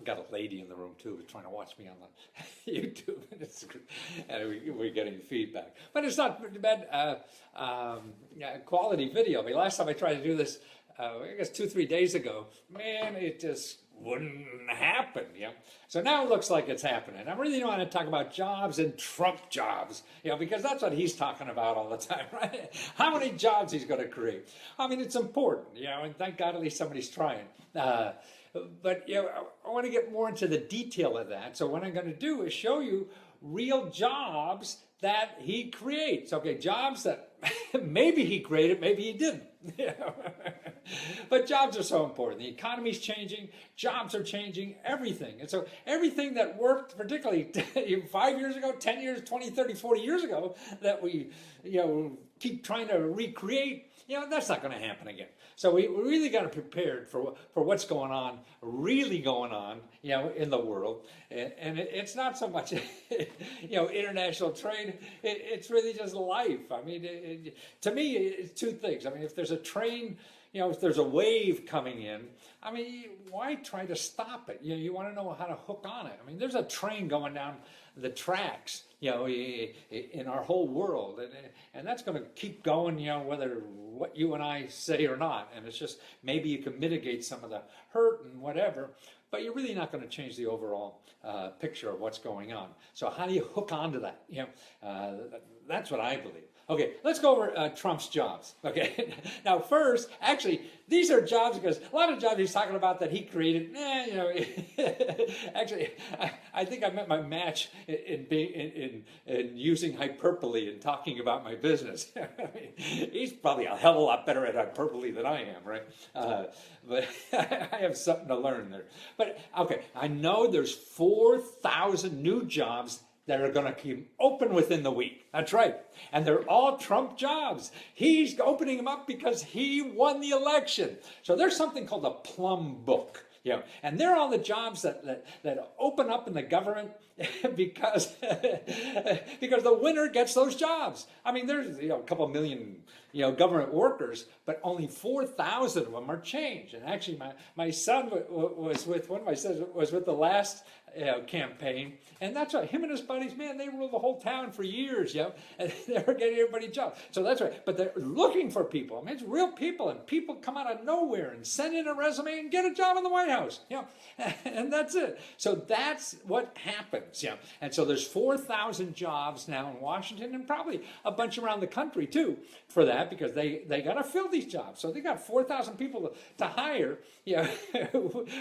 got a lady in the room too, who's trying to watch me on the YouTube, and we're getting feedback. But it's not bad quality video. I mean, last time I tried to do this, I guess 2-3 days ago, man, it just wouldn't happen. So now it looks like it's happening. I really want to talk about jobs and Trump jobs, because that's what he's talking about all the time, right? How many jobs he's going to create. I mean, it's important, and thank God at least somebody's trying. But I want to get more into the detail of that. So what I'm going to do is show you real jobs that he creates. Okay, jobs that maybe he created, maybe he didn't. But jobs are so important. The economy's changing, jobs are changing, everything. And so everything that worked, particularly 5 years ago, 10 years, 20, 30, 40 years ago, that we keep trying to recreate, that's not going to happen again. So we really got to prepare for what's going on, really going on, in the world. And it's not so much, international trade. It's really just life. I mean, to me, it's two things. I mean, if there's a train, if there's a wave coming in, I mean, why try to stop it? You want to know how to hook on it. I mean, there's a train going down the tracks, in our whole world, and that's going to keep going, whether what you and I say or not. And it's just maybe you can mitigate some of the hurt and whatever, but you're really not going to change the overall picture of what's going on. So how do you hook onto that? That's what I believe. Okay, let's go over Trump's jobs. Okay, now first, actually, these are jobs because a lot of jobs he's talking about that he created. Actually, I think I met my match in using hyperbole and talking about my business. I mean, he's probably a hell of a lot better at hyperbole than I am, right? But I have something to learn there. But okay, I know there's 4,000 new jobs that are going to keep open within the week. That's right. And they're all Trump jobs. He's opening them up because he won the election. So there's something called a plum book. And they're all the jobs that open up in the government because the winner gets those jobs. I mean, there's a couple million government workers, but only 4,000 of them are changed. And actually, my son was with one of my sons was with the last campaign, and that's right. Him and his buddies, man, they ruled the whole town for years, and they were getting everybody jobs. So that's right. But they're looking for people. I mean, it's real people, and people come out of nowhere and send in a resume and get a job in the White House, and that's it. So that's what happens, And so there's 4,000 jobs now in Washington, and probably a bunch around the country too for that, because they got to fill these jobs. So they got 4,000 people to hire,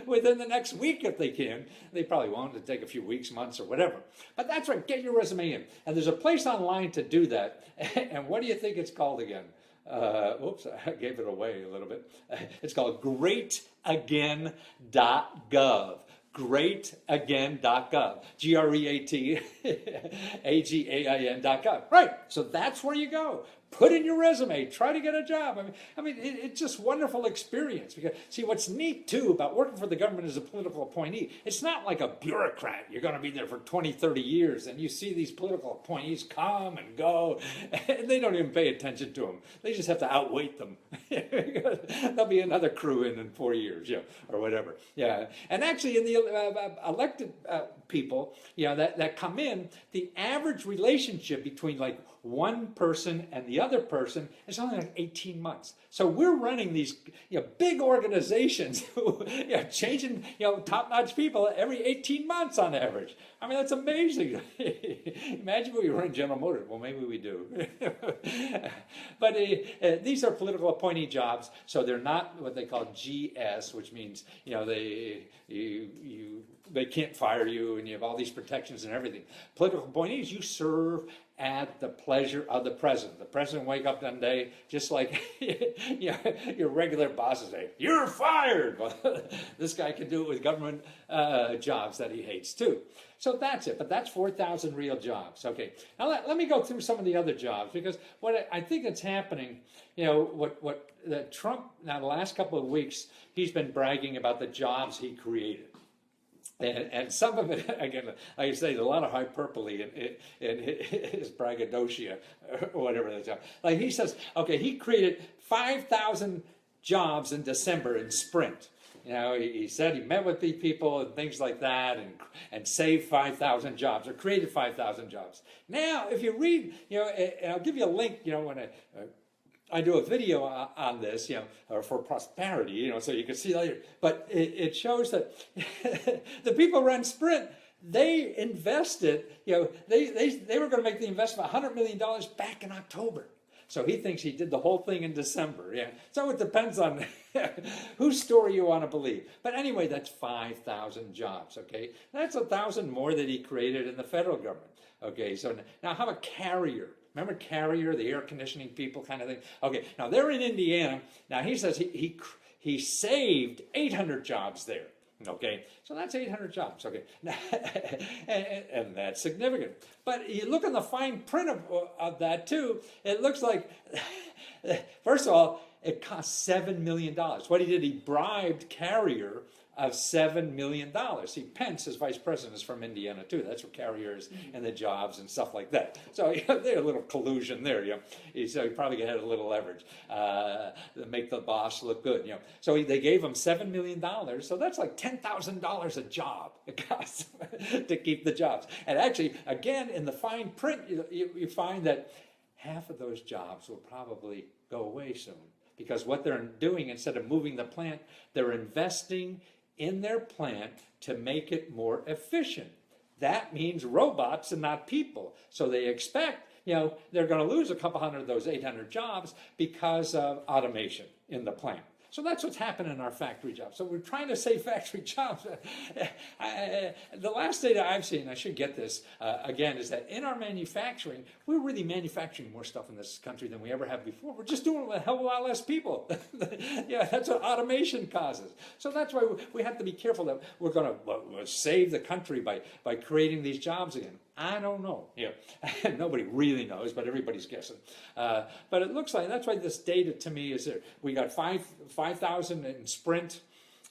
within the next week if they can. They probably won't. To take a few weeks, months, or whatever. But that's right. Get your resume in. And there's a place online to do that. And what do you think it's called again? Whoops, I gave it away a little bit. It's called greatagain.gov. Greatagain.gov. GREATAGAIN.gov. Right. So that's where you go. Put in your resume. Try to get a job. I mean, it's just wonderful experience. Because see, what's neat too about working for the government as a political appointee, it's not like a bureaucrat. You're going to be there for 20, 30 years, and you see these political appointees come and go, and they don't even pay attention to them. They just have to outweight them. There'll be another crew in 4 years, or whatever. Yeah, and actually, in the elected people, that come in, the average relationship between like one person and the other person is only like 18 months. So we're running these big organizations, changing top-notch people every 18 months on average. I mean, that's amazing. Imagine if we run General Motors. Well, maybe we do. But these are political appointee jobs, so they're not what they call GS, which means they can't fire you, and you have all these protections and everything. Political appointees, you serve at the pleasure of the president. The president wake up one day just like your regular bosses say, "You're fired." Well, this guy can do it with government jobs that he hates too. So that's it. But that's 4,000 real jobs. Okay. Now let me go through some of the other jobs, because what I think that's happening, what Trump, now the last couple of weeks, he's been bragging about the jobs he created. And some of it, again, like I say, a lot of hyperbole in his braggadocio, or whatever that's called. Like he says, okay, he created 5,000 jobs in December in Sprint. You know, he said he met with these people and things like that, and saved 5,000 jobs or created 5,000 jobs. Now, if you read, you know, and I'll give you a link, you know, when I do a video on this, you know, or for prosperity, you know, so you can see later. But it shows that the people who run Sprint, they invested, you know, they were going to make the investment $100 million back in October. So he thinks he did the whole thing in December. Yeah. So it depends on whose story you want to believe. But anyway, that's 5,000 jobs. Okay, that's 1,000 more that he created in the federal government. Okay, so now how about Carrier? Remember Carrier, the air conditioning people kind of thing? Okay, now they're in Indiana. Now he says he saved 800 jobs there. Okay, so that's 800 jobs. Okay, and that's significant. But you look in the fine print of that too, it looks like, first of all, it cost $7 million. What he did, he bribed Carrier of $7 million. See, Pence, as vice president, is from Indiana too. That's where Carrier is, and the jobs and stuff like that. So you know, there's a little collusion there. You know, so he probably had a little leverage to make the boss look good. You know, so they gave him $7 million. So that's like $10,000 a job it costs to keep the jobs. And actually, again, in the fine print, you find that half of those jobs will probably go away soon, because what they're doing, instead of moving the plant, they're investing in their plant to make it more efficient. That means robots and not people. So they expect, you know, they're going to lose a couple hundred of those 800 jobs because of automation in the plant. So that's what's happening in our factory jobs. So we're trying to save factory jobs. The last data I've seen, I should get this again, is that in our manufacturing, we're really manufacturing more stuff in this country than we ever have before. We're just doing it with a hell of a lot less people. Yeah, that's what automation causes. So that's why we have to be careful that we're going to save the country by creating these jobs again. I don't know. Yeah, nobody really knows, but everybody's guessing. But it looks like that's why this data to me is there. We got 5,000 in Sprint.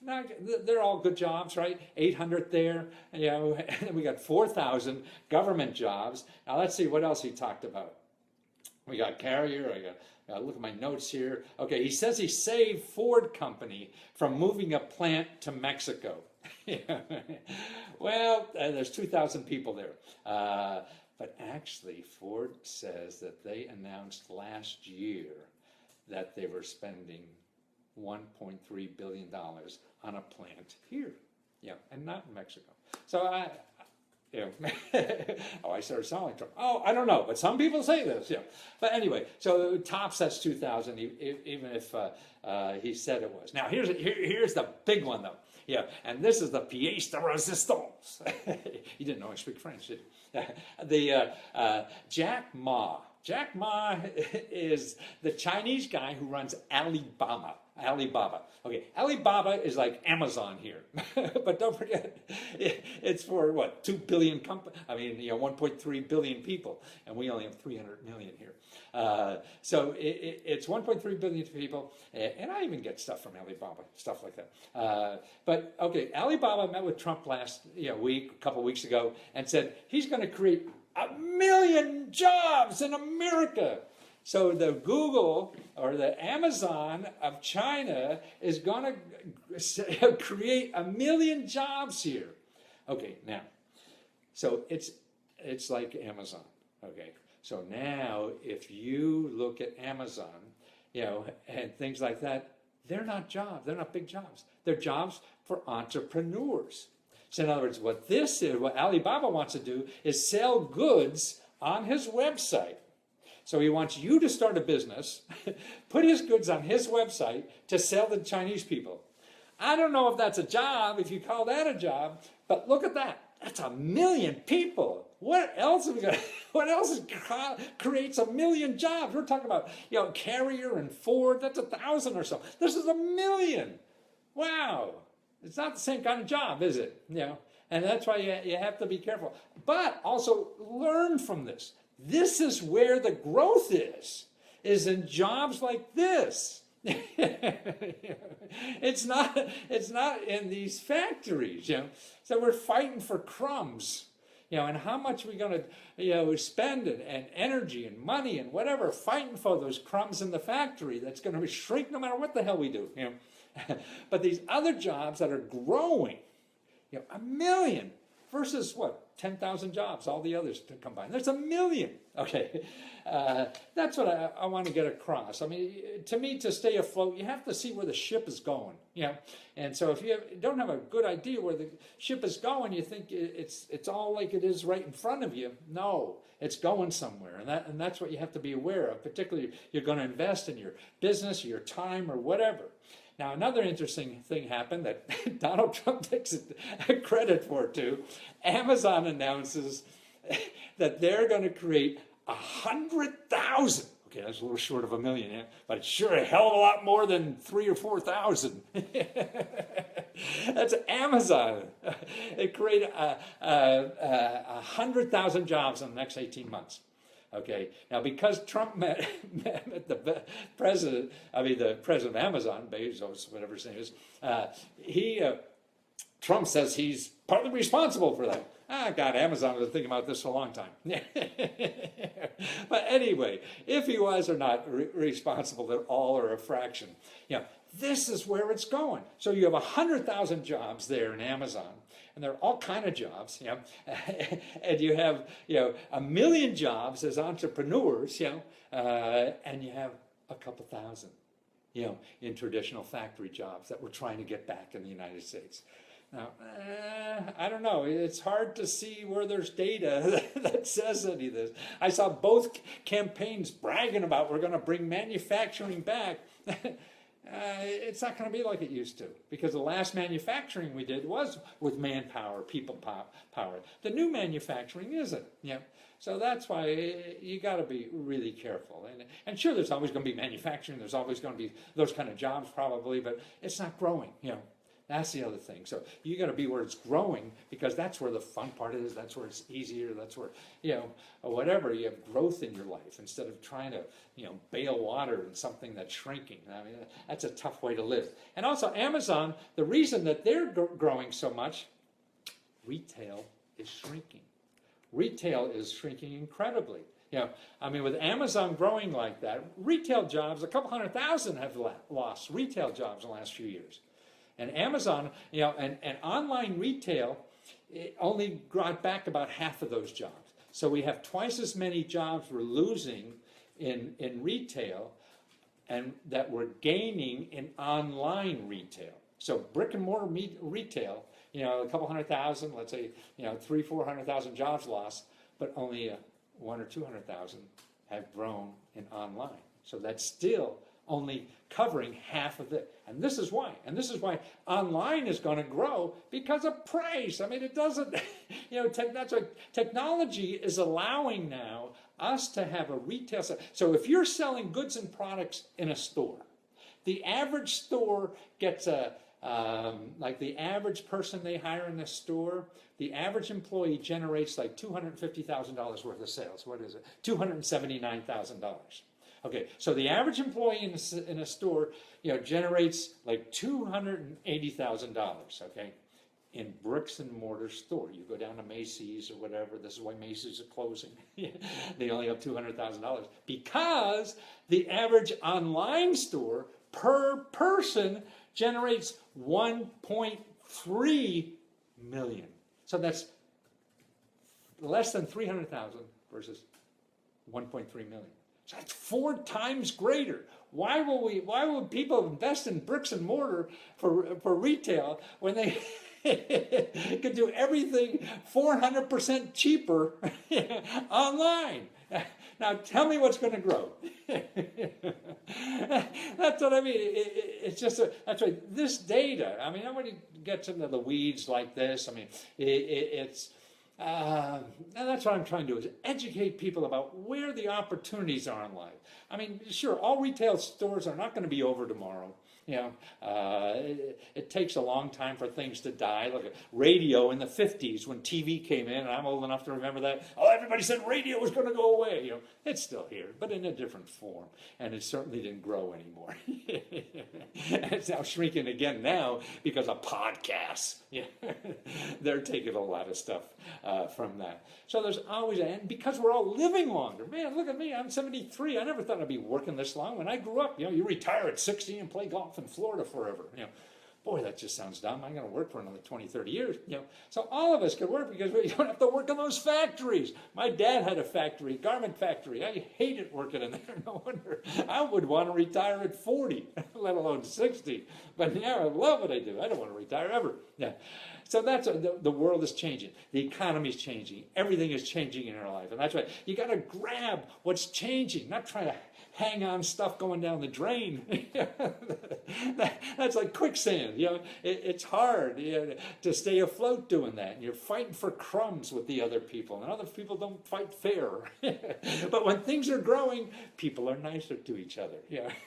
Now, they're all good jobs, right? 800 there, you know, and we got 4,000 government jobs. Now let's see what else he talked about. We got Carrier. I got look at my notes here. Okay, he says he saved Ford Company from moving a plant to Mexico. Well, there's 2,000 people there. But actually, Ford says that they announced last year that they were spending $1.3 billion on a plant here. Yeah, and not in Mexico. So I started sounding like Trump. Oh, I don't know, but some people say this. Yeah, but anyway, so tops that's 2,000, even if he said it was. Now here's the big one though. Yeah, and this is the pièce de résistance. You didn't know I speak French, did you? The Jack Ma. Jack Ma is the Chinese guy who runs Alibaba. Okay, Alibaba is like Amazon here, but don't forget, it's for what, 2 billion I mean, you know, 1.3 billion people, and we only have 300 million here. So it's 1.3 billion people, and I even get stuff from Alibaba, stuff like that. But okay, Alibaba met with Trump last week, a couple weeks ago, and said he's going to create 1 million jobs in America. So the Google or the Amazon of China is going to create 1 million jobs here. Okay, now, so it's like Amazon. Okay, so now if you look at Amazon, and things like that, they're not jobs. They're not big jobs. They're jobs for entrepreneurs. So in other words, what Alibaba wants to do is sell goods on his website. So he wants you to start a business, put his goods on his website to sell to Chinese people. I don't know if that's a job, if you call that a job, but look at that. That's 1 million people. What else creates 1 million jobs? We're talking about, Carrier and Ford, that's 1,000 or so. This is 1 million. Wow. It's not the same kind of job, is it? And that's why you have to be careful. But also learn from this. This is where the growth is in jobs like this. It's not in these factories, So we're fighting for crumbs, and how much we're going to, spend and energy and money and whatever, fighting for those crumbs in the factory that's going to shrink no matter what the hell we do, But these other jobs that are growing, 1 million versus what? 10,000 jobs, all the others combined. There's 1 million. Okay, that's what I want to get across. I mean, to me, to stay afloat, you have to see where the ship is going. And so if you don't have a good idea where the ship is going, you think it's all like it is right in front of you. No, it's going somewhere, and that's what you have to be aware of. Particularly, you're going to invest in your business, your time, or whatever. Now, another interesting thing happened that Donald Trump takes credit for too. Amazon announces that they're going to create 100,000. Okay, that's a little short of 1 million, but it's sure a hell of a lot more than 3,000 or 4,000. That's Amazon. They create 100,000 jobs in the next 18 months. Okay, now because Trump met the president of Amazon, Bezos, whatever his name is, Trump says he's partly responsible for that. God, Amazon has been thinking about this for a long time. But anyway, if he was or not responsible at all or a fraction, this is where it's going. So you have 100,000 jobs there in Amazon. And there are all kind of jobs, and you have, 1 million jobs as entrepreneurs, and you have a couple thousand, in traditional factory jobs that we're trying to get back in the United States. Now, I don't know. It's hard to see where there's data that says any of this. I saw both campaigns bragging about we're going to bring manufacturing back. It's not going to be like it used to, because the last manufacturing we did was with manpower, people power. The new manufacturing isn't. So that's why you got to be really careful. And sure, there's always going to be manufacturing. There's always going to be those kind of jobs probably, but it's not growing. That's the other thing. So you got to be where it's growing, because that's where the fun part is. That's where it's easier. That's where, whatever, you have growth in your life instead of trying to, bail water in something that's shrinking. I mean, that's a tough way to live. And also Amazon, the reason that they're growing so much, retail is shrinking. Retail is shrinking incredibly. With Amazon growing like that, retail jobs, a couple 100,000 have lost retail jobs in the last few years. And Amazon, and online retail, it only brought back about half of those jobs. So we have twice as many jobs we're losing in retail and that we're gaining in online retail. So brick and mortar retail, a couple 100,000, let's say, 300,000-400,000 jobs lost, but only 100,000 or 200,000 have grown in online. So that's still only covering half of it. And this is why. And this is why online is going to grow, because of price. I mean, it doesn't, that's what technology is allowing now us to have a retail. So if you're selling goods and products in a store, the average store gets like the average person they hire in the store, the average employee generates like $250,000 worth of sales. What is it? $279,000. Okay, so the average employee in a store, generates like $280,000. Okay, in bricks and mortar store, you go down to Macy's or whatever. This is why Macy's are closing. They only have $200,000 because the average online store per person generates 1.3 million. So that's less than 300,000 versus 1.3 million. So that's 4 times greater. Why would people invest in bricks and mortar for retail when they could do everything 400% cheaper online? Now tell me what's going to grow. That's what I mean. It's just that's right. This data. I mean, nobody gets into the weeds like this. I mean, it's. And that's what I'm trying to do, is educate people about where the opportunities are in life. I mean, sure, all retail stores are not going to be over tomorrow. It takes a long time for things to die. Look at radio in the 50s when TV came in, and I'm old enough to remember that. Oh, everybody said radio was going to go away. It's still here, but in a different form, and it certainly didn't grow anymore. It's now shrinking again now because of podcasts. They're taking a lot of stuff from that. So there's always, and because we're all living longer. Man, look at me. I'm 73. I never thought I'd be working this long. When I grew up, you retire at 60 and play golf. off in Florida forever. Boy, that just sounds dumb. I'm going to work for another 20, 30 years. So all of us could work because we don't have to work in those factories. My dad had a factory, garment factory. I hated working in there. No wonder. I would want to retire at 40, let alone 60. But now I love what I do. I don't want to retire ever. So that's the world is changing. The economy is changing. Everything is changing in our life. And that's why you got to grab what's changing, not try to hang on stuff going down the drain. That's like quicksand. It's hard to stay afloat doing that. And you're fighting for crumbs with the other people, and other people don't fight fair. But when things are growing, people are nicer to each other.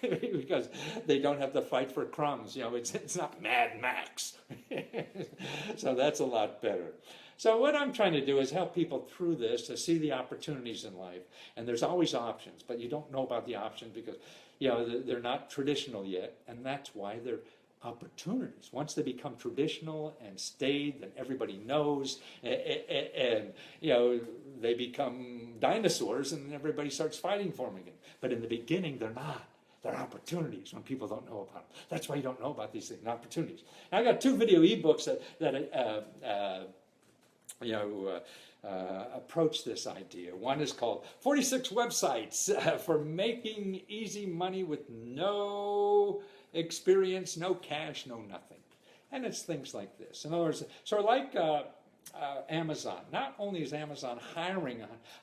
Because they don't have to fight for crumbs. It's not Mad Max. So that's a lot better. So what I'm trying to do is help people through this to see the opportunities in life. And there's always options, but you don't know about the options because, they're not traditional yet. And that's why they're opportunities. Once they become traditional and staid, then everybody knows. And they become dinosaurs and everybody starts fighting for them again. But in the beginning, they're not. They're opportunities when people don't know about them. That's why you don't know about these things, opportunities. I got 2 video ebooks that approach this idea. One is called 46 Websites for Making Easy Money with No Experience, No Cash, No Nothing. And it's things like this. In other words, sort of like Amazon. Not only is Amazon hiring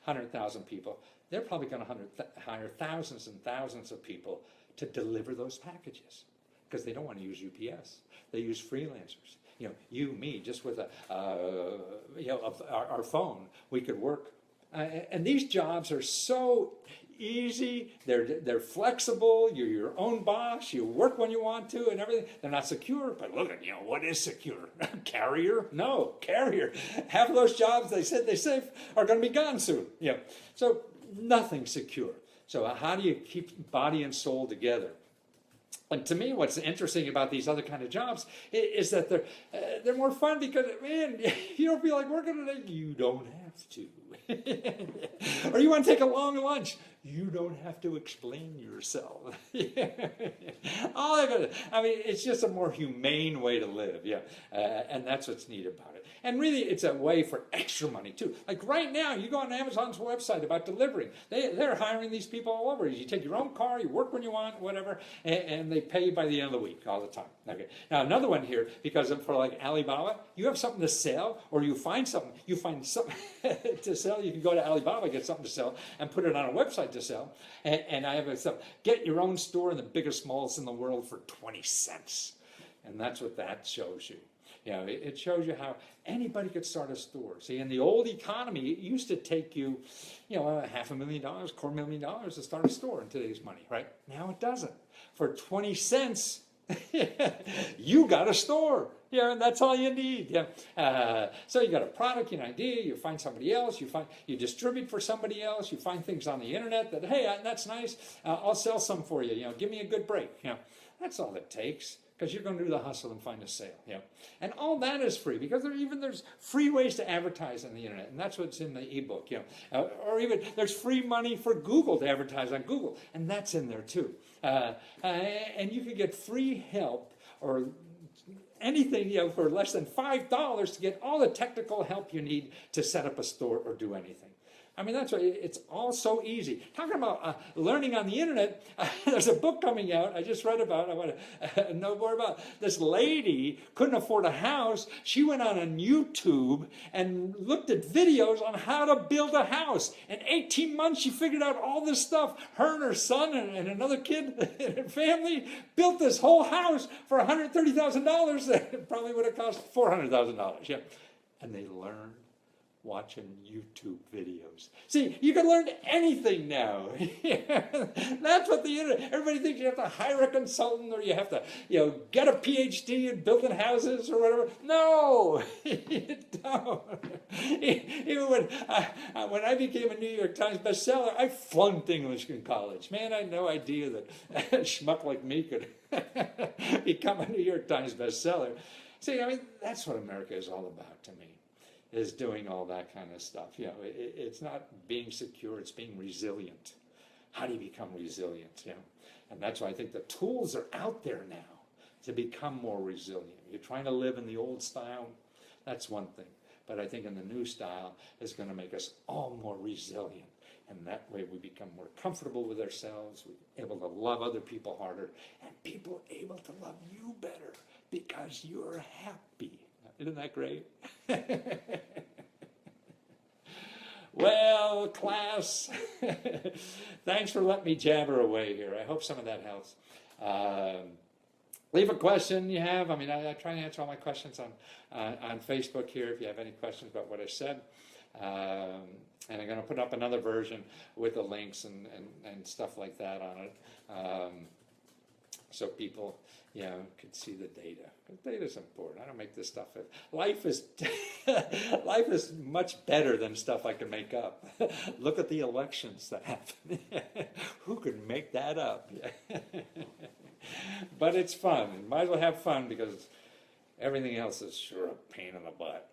100,000 people, they're probably going to hire thousands and thousands of people to deliver those packages because they don't want to use UPS. They use freelancers. You, me, just with our phone, we could work. And these jobs are so easy. They're flexible. You're your own boss. You work when you want to and everything. They're not secure, but look at, what is secure? Carrier? No, carrier. Half of those jobs they say are going to be gone soon. So nothing secure. So how do you keep body and soul together? And to me, what's interesting about these other kind of jobs is that they're more fun because, man, you don't feel like working today. You don't have to. Or you want to take a long lunch. You don't have to explain yourself. It's just a more humane way to live. And that's what's neat about it. And really, it's a way for extra money, too. Like right now, you go on Amazon's website about delivering. They're hiring these people all over. You take your own car, you work when you want, whatever, and they pay you by the end of the week all the time. Okay. Now, another one here, because for like Alibaba, you have something to sell, or you find something to sell. You can go to Alibaba, get something to sell, and put it on a website to sell. And I have stuff. Get your own store in the biggest malls in the world for 20 cents. And that's what that shows you. It shows you how anybody could start a store. See, in the old economy, it used to take you, $500,000, $250,000 to start a store in today's money, right? Now it doesn't. For 20 cents, you got a store. And that's all you need. So you got a product, an idea, you find somebody else, you distribute for somebody else, you find things on the internet that, hey, that's nice, I'll sell some for you, give me a good break. That's all it takes. Because you're going to do the hustle and find a sale. And all that is free because there's free ways to advertise on the internet. And that's what's in the ebook. Or even there's free money for Google to advertise on Google. And that's in there too. And you can get free help or anything for less than $5 to get all the technical help you need to set up a store or do anything. That's why it's all so easy. Talking about learning on the internet, there's a book coming out I just read about. I want to know more about. This lady couldn't afford a house. She went on YouTube and looked at videos on how to build a house. In 18 months, she figured out all this stuff. Her and her son and another kid and her family built this whole house for $130,000 that probably would have cost $400,000. And they learned watching YouTube videos. See, you can learn anything now. That's what the internet, everybody thinks you have to hire a consultant or you have to, get a PhD in building houses or whatever. No, you don't. Even when I became a New York Times bestseller, I flunked English in college. Man, I had no idea that a schmuck like me could become a New York Times bestseller. See, that's what America is all about to me. Is doing all that kind of stuff. It's not being secure, it's being resilient. How do you become resilient? And that's why I think the tools are out there now. to become more resilient. You're trying to live in the old style, that's one thing. But I think in the new style is going to make us all more resilient. And that way we become more comfortable with ourselves, we're able to love other people harder, and people are able to love you better because you're happy. Isn't that great? Well, class, thanks for letting me jabber away here. I hope some of that helps. Leave a question you have. I mean, I try to answer all my questions on Facebook here if you have any questions about what I said. And I'm going to put up another version with the links and stuff like that on it. So people, could see the data. The data is important. I don't make this stuff up. Life is much better than stuff I can make up. Look at the elections that happen. Who could make that up? But it's fun. Might as well have fun because everything else is sure a pain in the butt.